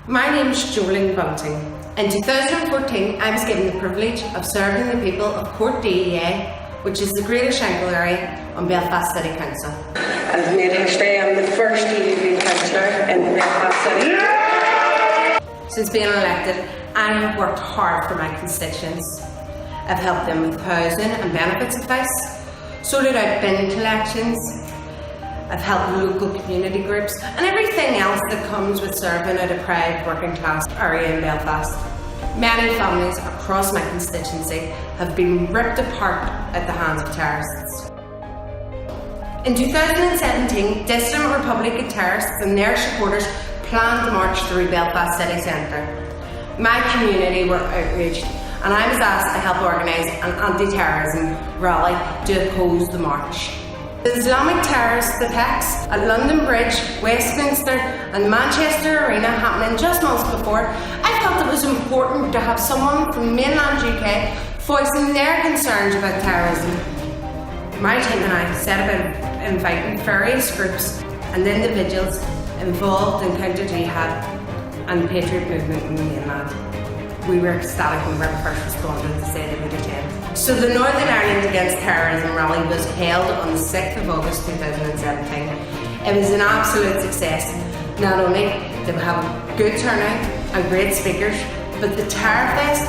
My name is Jolene Bunting. In 2014, I was given the privilege of serving the people of Court DEA, which is the Greater Shankill area, on Belfast City Council. I've made history. I'm the first DEA councillor in Belfast City. Since being elected, I have worked hard for my constituents. I've helped them with housing and benefits advice, sorted out bin collections, I've helped local community groups and everything else that comes with serving a deprived working class area in Belfast. Many families across my constituency have been ripped apart at the hands of terrorists. In 2017, dissident Republican terrorists and their supporters planned to march through Belfast city centre. My community were outraged and I was asked to help organise an anti-terrorism rally to oppose the march. The Islamic terrorist attacks at London Bridge, Westminster and Manchester Arena happening just months before, I felt it was important to have someone from mainland UK voicing their concerns about terrorism. My team and I set about inviting various groups and individuals involved in counter-jihad and the Patriot movement in the mainland. We were ecstatic when we were first responded to say they would attend. So the Northern Ireland Against Terrorism rally was held on the 6th of August 2017. It was an absolute success. Not only did we have a good turnout and great speakers, but the Terror Fest,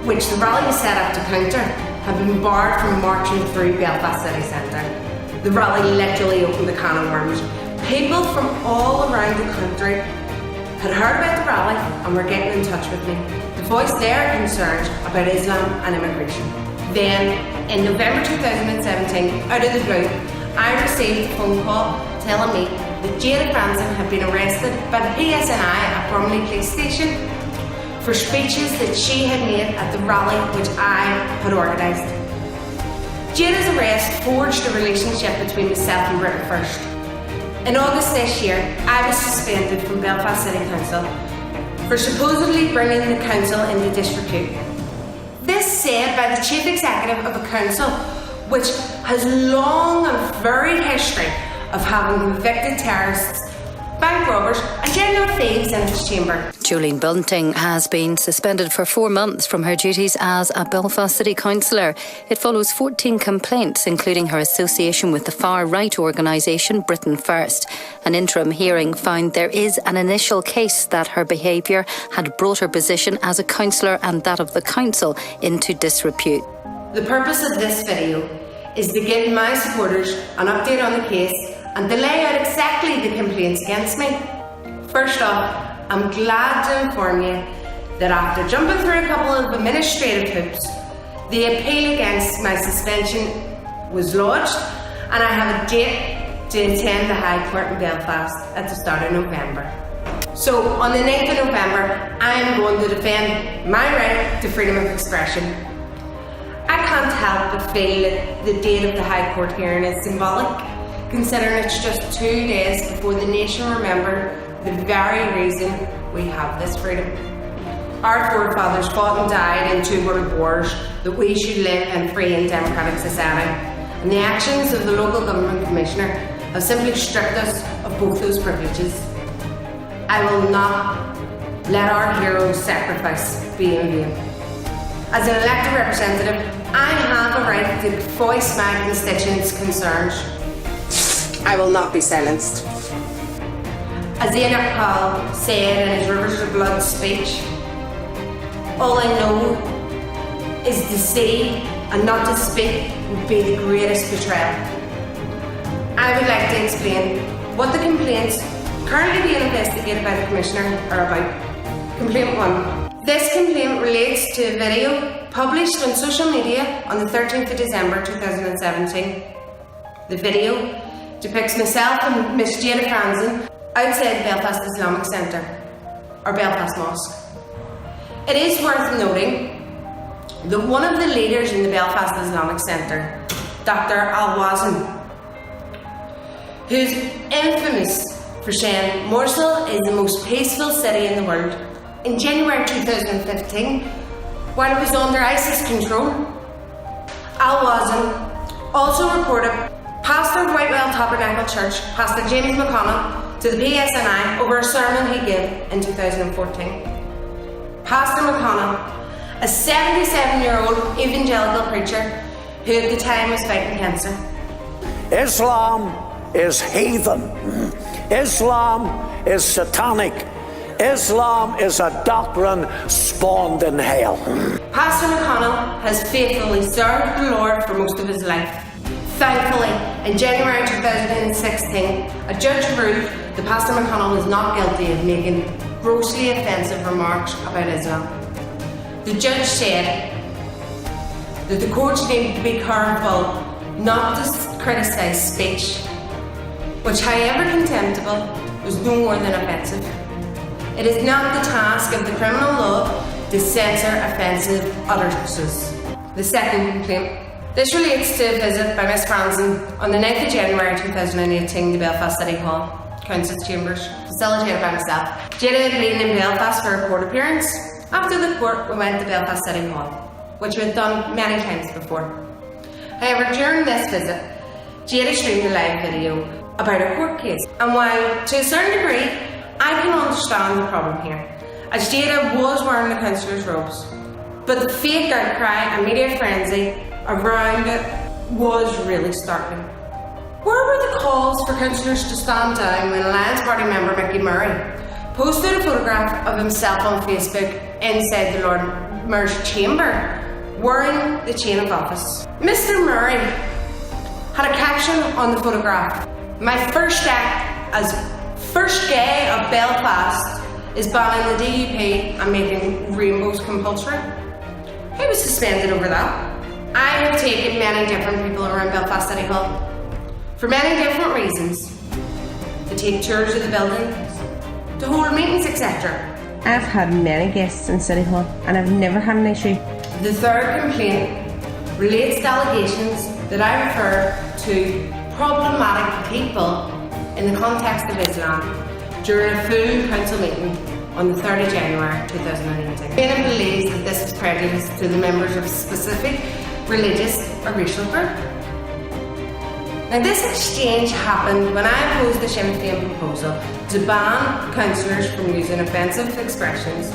which the rally was set up to counter, had been barred from marching through Belfast city centre. The rally literally opened a can of worms. People from all around the country had heard about the rally and were getting in touch with me to voice their concerns about Islam and immigration. Then, in November 2017, out of the blue, I received a phone call telling me that Jada Franson had been arrested by the PSNI at Bromley Police Station for speeches that she had made at the rally which I had organised. Jada's arrest forged a relationship between myself and Britain First. In August this year, I was suspended from Belfast City Council for supposedly bringing the council into disrepute. This said by the chief executive of a council which has long and varied history of having convicted terrorists, bank robbers and general thieves in its chamber. Jolene Bunting has been suspended for 4 months from her duties as a Belfast City Councillor. It follows 14 complaints, including her association with the far-right organisation Britain First. An interim hearing found there is an initial case that her behaviour had brought her position as a councillor and that of the council into disrepute. The purpose of this video is to give my supporters an update on the case and to lay out exactly the complaints against me. First off, I'm glad to inform you that after jumping through a couple of administrative hoops, the appeal against my suspension was lodged and I have a date to attend the High Court in Belfast at the start of November. So on the 9th of November, I am going to defend my right to freedom of expression. I can't help but feel that the date of the High Court hearing is symbolic, considering it's just 2 days before the nation remembered the very reason we have this freedom. Our forefathers fought and died in 2 world wars that we should live in a free and democratic society, and the actions of the local government commissioner have simply stripped us of both those privileges. I will not let our heroes' sacrifice be in vain. As an elected representative, I have a right to voice my constituents' concerns. I will not be silenced. As Enoch Powell said in his Rivers of Blood speech, all I know is to see and not to speak would be the greatest betrayal. I would like to explain what the complaints currently being investigated by the Commissioner are about. Complaint 1. This complaint relates to a video published on social media on the 13th of December 2017. The video depicts myself and Miss Jada Franson outside Belfast Islamic Centre, or Belfast Mosque. It is worth noting that one of the leaders in the Belfast Islamic Centre, Dr. Al-Wazn, who's infamous for saying Mosul is the most peaceful city in the world, in January 2015, while it was under ISIS control, Al-Wazn also reported Pastor of Whitewell Tabernacle Church, Pastor James McConnell, to the PSNI over a sermon he gave in 2014. Pastor McConnell, a 77-year-old evangelical preacher who at the time was fighting cancer. Islam is heathen. Islam is satanic. Islam is a doctrine spawned in hell. Pastor McConnell has faithfully served the Lord for most of his life. Thankfully, in January 2016, a judge ruled that Pastor McConnell was not guilty of making grossly offensive remarks about Islam. The judge said that the courts need to be careful not to criticise speech, which, however contemptible, was no more than offensive. It is not the task of the criminal law to censor offensive utterances. The second complaint. This relates to a visit by Miss Franzen on the 9th of January 2018 to Belfast City Hall, Council's Chambers, facilitated by myself. Jada had been in Belfast for a court appearance. After the court, we went to Belfast City Hall, which we had done many times before. However, during this visit, Jada streamed a live video about a court case. And while, to a certain degree, I can understand the problem here, as Jada was wearing the councillor's robes. But the fake outcry and media frenzy around it was really startling. Where were the calls for councillors to stand down when Alliance Party member Mickey Murray posted a photograph of himself on Facebook inside the Lord Mayor's chamber wearing the chain of office? Mr. Murray had a caption on the photograph: "My first act as first gay of Belfast is banning the DUP and making rainbows compulsory." He was suspended over that. I have taken many different people around Belfast City Hall for many different reasons. To take tours of the buildings, to hold meetings, etc. I've had many guests in City Hall and I've never had an issue. The third complaint relates to allegations that I refer to problematic people in the context of Islam during a full council meeting on the 3rd of January 2018. Many believes that this is prejudice to the members of a specific religious or racial group. Now, this exchange happened when I opposed the Sinn Féin proposal to ban councillors from using offensive expressions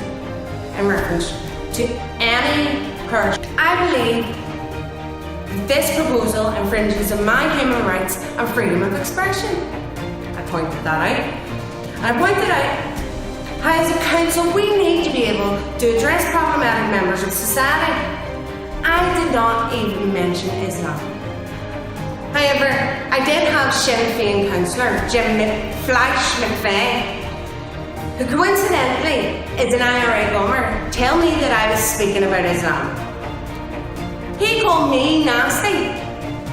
in reference to any person. I believe that this proposal infringes on my human rights and freedom of expression. I pointed that out. And I pointed out how, as a council, we need to be able to address problematic members of society. I did not even mention Islam. However, I did have Sinn Féin councillor Jim Flash McVeigh, who coincidentally is an IRA gomer, tell me that I was speaking about Islam. He called me nasty.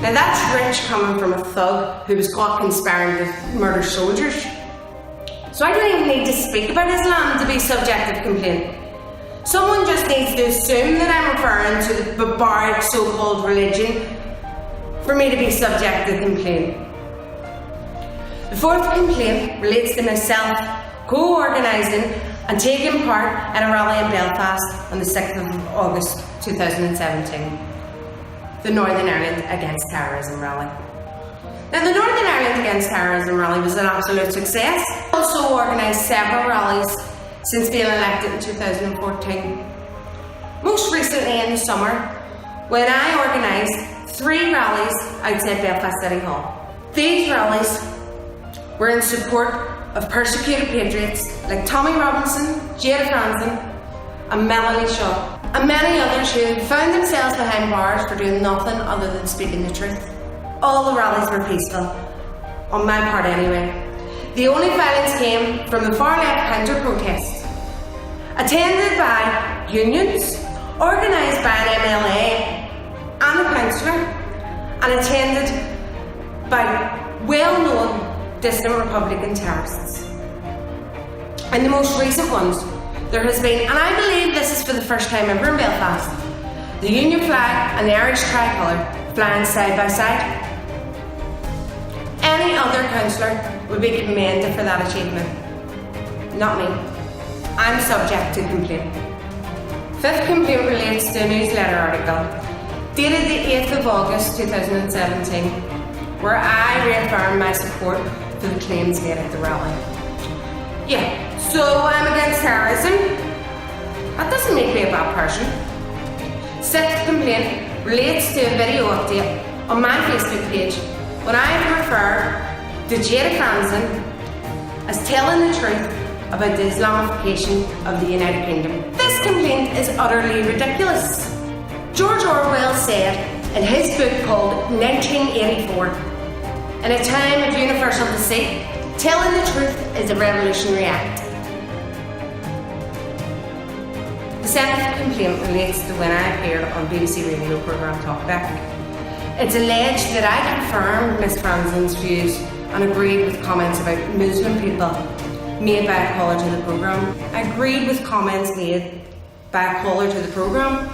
Now that's rich coming from a thug who was caught conspiring to murder soldiers. So I don't even need to speak about Islam to be subject of complaint. Someone just needs to assume that I'm referring to the barbaric so-called religion for me to be subject to complaint. The fourth complaint relates to myself co-organising and taking part in a rally in Belfast on the 6th of August 2017, the Northern Ireland Against Terrorism rally. Now, the Northern Ireland Against Terrorism rally was an absolute success. I also organised several rallies since being elected in 2014. Most recently in the summer, when I organised 3 rallies outside Belfast City Hall. These rallies were in support of persecuted patriots like Tommy Robinson, Jada Franzen and Melanie Shaw, and many others who found themselves behind bars for doing nothing other than speaking the truth. All the rallies were peaceful, on my part anyway. The only violence came from the far-left counter-protests, attended by unions, organised by an MLA and a councillor, and attended by well-known dissident Republican terrorists. In the most recent ones, there has been, and I believe this is for the first time ever in Belfast, the Union flag and the Irish tricolour flying side by side. Any other councillor would be commended for that achievement. Not me. I'm subject to complaint. Fifth complaint relates to a newsletter article dated the 8th of August 2017, where I reaffirmed my support for the claims made at the rally. Yeah, so I'm against terrorism. That doesn't make me a bad person. Sixth complaint relates to a video update on my Facebook page when I refer to Jada Franzen as telling the truth about the Islamophobia of the United Kingdom. This complaint is utterly ridiculous. George Orwell said in his book called 1984, in a time of universal deceit, telling the truth is a revolutionary act. The seventh complaint relates to when I appeared on BBC radio programme Talkback. It's alleged that I confirmed Ms Franzen's views and agreed with comments about Muslim people made by a caller to the programme. I agreed with comments made by a caller to the programme.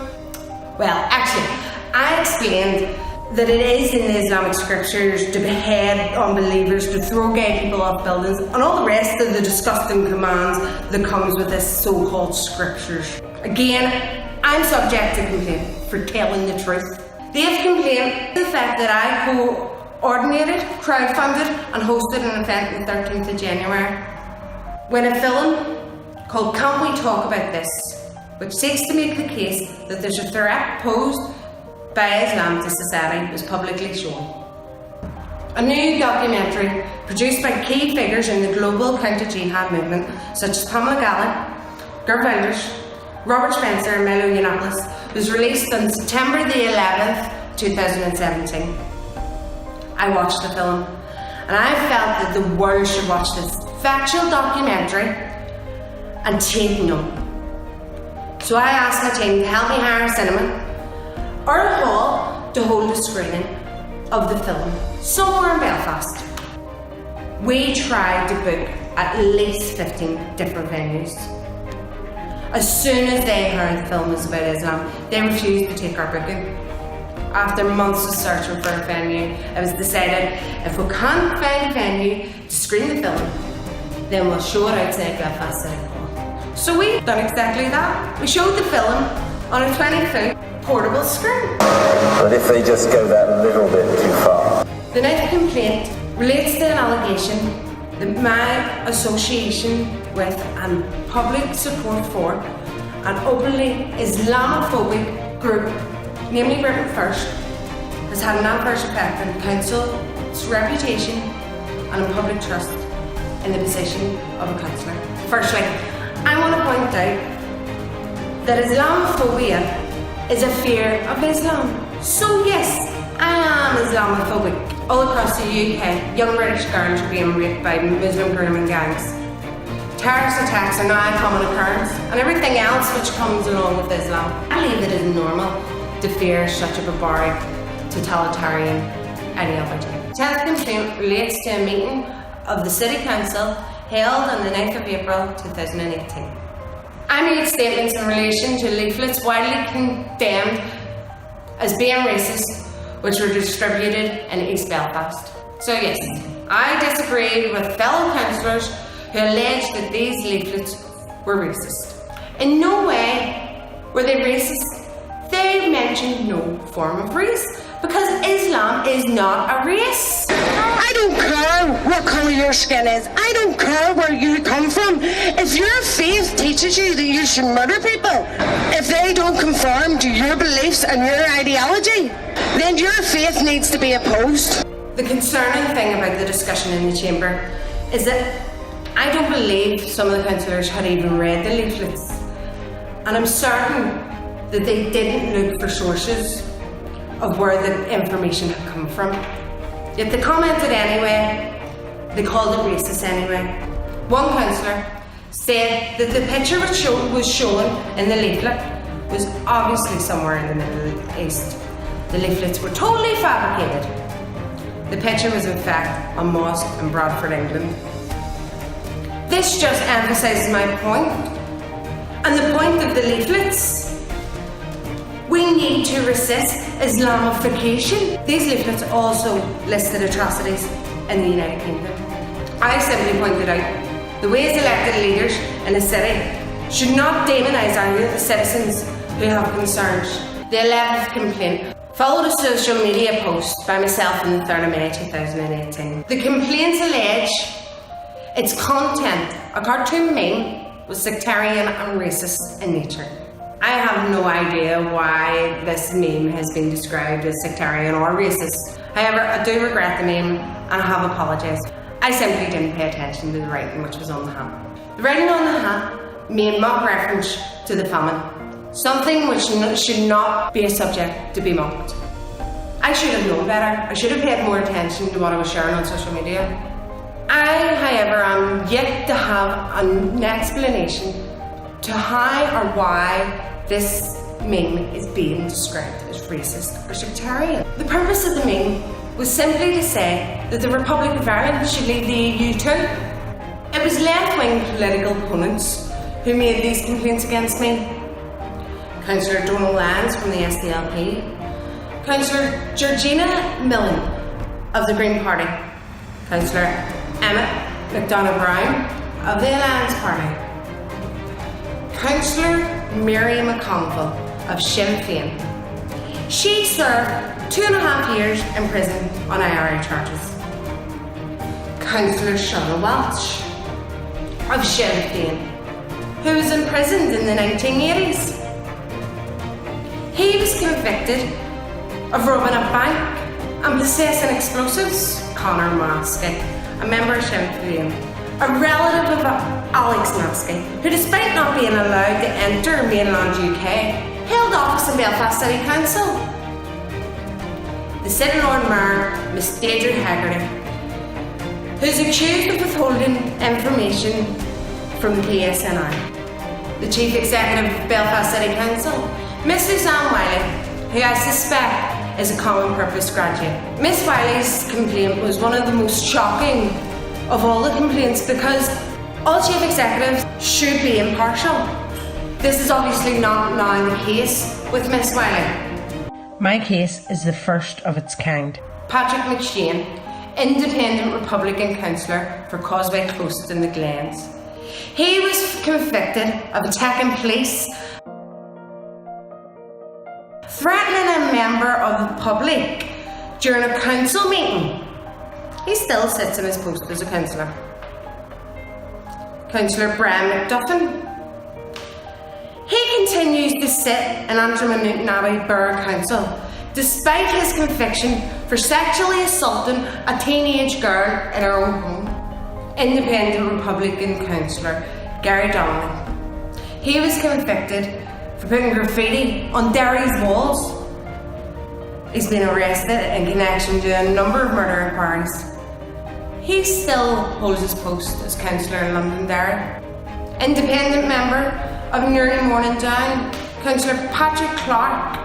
Well, actually, I explained that it is in the Islamic scriptures to behead unbelievers, to throw gay people off buildings, and all the rest of the disgusting commands that comes with this so-called scriptures. Again, I'm subject to complaint for telling the truth. The eighth complaint is the fact that I coordinated, crowdfunded, and hosted an event on the 13th of January when a film called Can't We Talk About This, which seeks to make the case that there's a threat posed by Islam to society, was publicly shown. A new documentary produced by key figures in the global counter-jihad movement, such as Pamela Gallen, Gert Wilders, Robert Spencer and Milo Yiannopoulos, was released on September the 11th, 2017. I watched the film, and I felt that the world should watch this factual documentary and take note. So I asked my team to help me hire a cinema or a hall to hold a screening of the film somewhere in Belfast. We tried to book at least 15 different venues. As soon as they heard the film was about Islam, they refused to take our booking. After months of searching for a venue, it was decided if we can't find a venue to screen the film, then we'll show it outside Belfast City Hall. So we've done exactly that. We showed the film on a 20-foot portable screen. But if they just go that little bit too far? The ninth complaint relates to an allegation that my association with and public support for an openly Islamophobic group, namely Britain First, has had an adverse effect on the council's reputation and on public trust in the position of a councillor. Firstly, I want to point out that Islamophobia is a fear of Islam. So yes, I am Islamophobic. All across the UK, young British girls are being raped by Muslim grooming gangs. Terrorist attacks are now a common occurrence, and everything else which comes along with Islam. I believe it is normal to fear such a barbaric, totalitarian ideology. The 10th complaint relates to a meeting of the City Council held on the 9th of April 2018. I made statements in relation to leaflets widely condemned as being racist, which were distributed in East Belfast. So yes, I disagreed with fellow councillors who alleged that these leaflets were racist. In no way were they racist. They mentioned no form of race, because Islam is not a race. I don't care what colour your skin is. I don't care where you come from. If your faith teaches you that you should murder people, if they don't conform to your beliefs and your ideology, then your faith needs to be opposed. The concerning thing about the discussion in the chamber is that I don't believe some of the councillors had even read the leaflets, and I'm certain that they didn't look for sources of where the information had come from. Yet they commented anyway, they called it racist anyway. One councillor said that the picture which was shown in the leaflet was obviously somewhere in the Middle East. The leaflets were totally fabricated. The picture was in fact a mosque in Bradford, England. This just emphasises my point, and the point of the leaflets. We need to resist Islamophobia. These leaflets also listed atrocities in the United Kingdom. I simply pointed out the ways elected leaders in a city should not demonise our citizens who have concerns. The 11th complaint followed a social media post by myself on the 3rd of May 2018. The complaints allege its content, a cartoon meme, was sectarian and racist in nature. I have no idea why this meme has been described as sectarian or racist. However, I do regret the meme and I have apologised. I simply didn't pay attention to the writing which was on the hat. The writing on the hat made mock reference to the famine, something which should not be a subject to be mocked. I should have known better. I should have paid more attention to what I was sharing on social media. I, however, am yet to have an explanation to how or why this meme is being described as racist or sectarian. The purpose of the meme was simply to say that the Republic of Ireland should leave the EU too. It was left-wing political opponents who made these complaints against me. Councillor Donal Lyons from the SDLP, Councillor Georgina Millen of the Green Party, Councillor Emmett McDonough-Brown of the Alliance Party, Councillor Mary McConville of Sinn Féin. She served 2.5 years in prison on IRA charges. Councillor Sean Welch of Sinn Féin, who was imprisoned in the 1980s. He was convicted of robbing a bank and possessing explosives. Conor Maskey, a member of Sinn Féin, a relative of Alex Maskey, who despite not being allowed to enter mainland UK, held office in Belfast City Council. The sitting Lord Mayor, Miss Deirdre Haggerty, who's accused of withholding information from the PSNI. The Chief Executive of Belfast City Council, Miss Suzanne Wiley, who I suspect is a common purpose graduate. Miss Wiley's complaint was one of the most shocking of all the complaints because all Chief Executives should be impartial. This is obviously not now the case with Miss Wiley. My case is the first of its kind. Patrick McShane, Independent Republican Councillor for Causeway Close in the Glens. He was convicted of attacking police, threatening a member of the public during a council meeting. He still sits in his post as a councillor. Councillor Brian McDuffin. He continues to sit in Antrim and Newton Abbey Borough Council despite his conviction for sexually assaulting a teenage girl in her own home. Independent Republican Councillor Gary Donnelly. He was convicted for putting graffiti on Derry's walls. He's been arrested in connection to a number of murder inquiries. He still holds his post as councillor in Londonderry. Independent member of Newry Morning Down, Councillor Patrick Clark.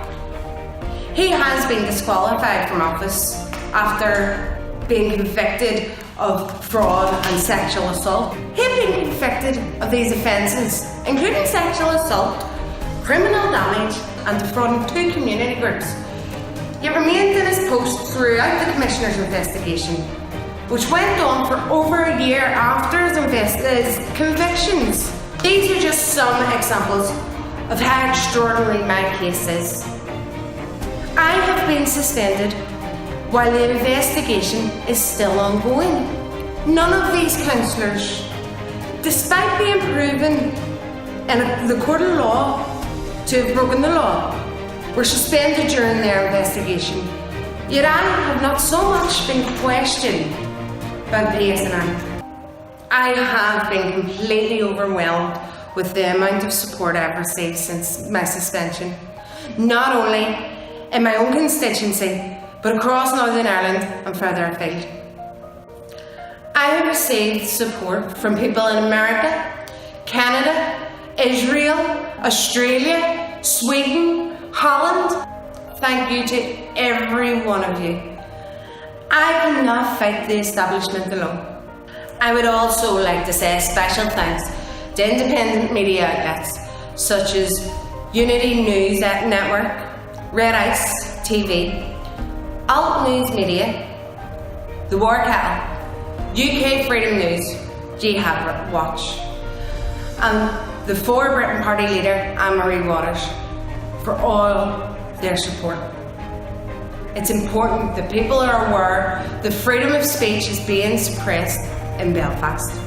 He has been disqualified from office after being convicted of fraud and sexual assault. He had been convicted of these offences, including sexual assault, criminal damage and defrauding 2 community groups. He remained in his post throughout the Commissioner's investigation, which went on for over a year after his convictions. These are just some examples of how extraordinary my case is. I have been suspended while the investigation is still ongoing. None of these councillors, despite being proven in the court of law to have broken the law, were suspended during their investigation. Yet I have not so much been questioned by the PSNI. I have been completely overwhelmed with the amount of support I've received since my suspension, not only in my own constituency, but across Northern Ireland and further afield. I have received support from people in America, Canada, Israel, Australia, Sweden, Holland. Thank you to every one of you. I cannot fight the establishment alone. I would also like to say a special thanks to independent media outlets such as Unity News Network, Red Ice TV, Alt News Media, The War Kettle, UK Freedom News, Jihad Watch, and the For Britain Party leader Anne-Marie Waters for all their support. It's important that people are aware that freedom of speech is being suppressed in Belfast.